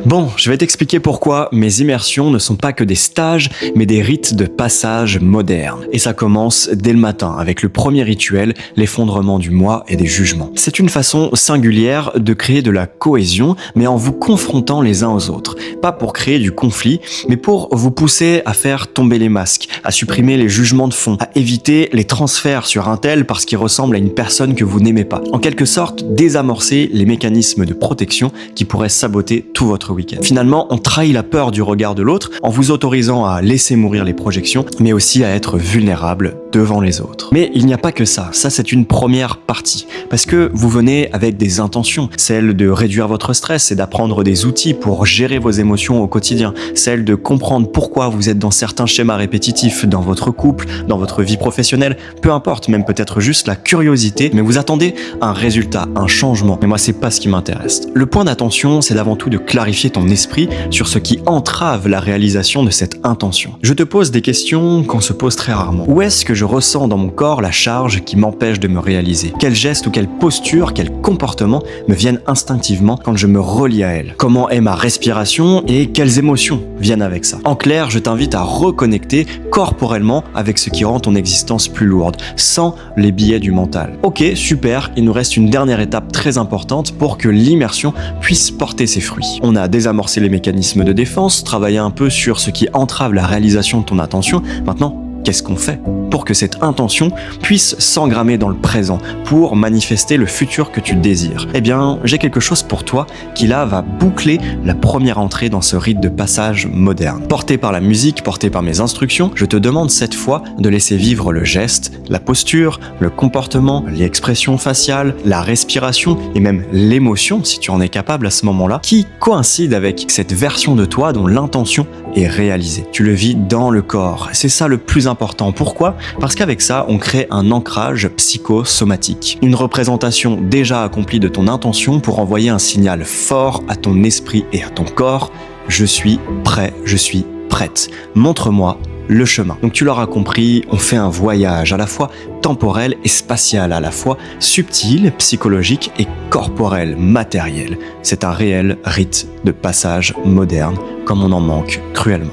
Bon, je vais t'expliquer pourquoi mes immersions ne sont pas que des stages, mais des rites de passage modernes. Et ça commence dès le matin, avec le premier rituel, l'effondrement du moi et des jugements. C'est une façon singulière de créer de la cohésion, mais en vous confrontant les uns aux autres. Pas pour créer du conflit, mais pour vous pousser à faire tomber les masques, à supprimer les jugements de fond, à éviter les transferts sur un tel parce qu'il ressemble à une personne que vous n'aimez pas. En quelque sorte, désamorcer les mécanismes de protection qui pourraient saboter tout votre week-end. Finalement, on trahit la peur du regard de l'autre en vous autorisant à laisser mourir les projections, mais aussi à être vulnérable devant les autres. Mais il n'y a pas que ça. Ça, c'est une première partie. Parce que vous venez avec des intentions. Celle de réduire votre stress et d'apprendre des outils pour gérer vos émotions au quotidien. Celle de comprendre pourquoi vous êtes dans certains schémas répétitifs dans votre couple, dans votre vie professionnelle. Peu importe, même peut-être juste la curiosité, mais vous attendez un résultat, un changement. Mais moi, c'est pas ce qui m'intéresse. Le point d'attention, c'est d'avant tout de clarifier ton esprit sur ce qui entrave la réalisation de cette intention. Je te pose des questions qu'on se pose très rarement. Où est-ce que je ressens dans mon corps la charge qui m'empêche de me réaliser? Quel geste ou quelle posture, quel comportement me viennent instinctivement quand je me relie à elle? Comment est ma respiration et quelles émotions viennent avec ça? En clair, je t'invite à reconnecter corporellement avec ce qui rend ton existence plus lourde, sans les biais du mental. Ok, super, il nous reste une dernière étape très importante pour que l'immersion puisse porter ses fruits. On a désamorcé les mécanismes de défense, travaillé un peu sur ce qui entrave la réalisation de ton intention. Maintenant, qu'est-ce qu'on fait pour que cette intention puisse s'engrammer dans le présent, pour manifester le futur que tu désires? Eh bien, j'ai quelque chose pour toi qui là va boucler la première entrée dans ce rite de passage moderne. Porté par la musique, porté par mes instructions, je te demande cette fois de laisser vivre le geste, la posture, le comportement, l'expression faciale, la respiration et même l'émotion, si tu en es capable à ce moment-là, qui coïncide avec cette version de toi dont l'intention est réalisée. Tu le vis dans le corps. C'est ça le plus important. Pourquoi ? Parce qu'avec ça, on crée un ancrage psychosomatique. Une représentation déjà accomplie de ton intention pour envoyer un signal fort à ton esprit et à ton corps. Je suis prêt, je suis prête. Montre-moi le chemin. Donc tu l'auras compris, on fait un voyage à la fois temporel et spatial, à la fois subtil, psychologique et corporel, matériel. C'est un réel rite de passage moderne, comme on en manque cruellement.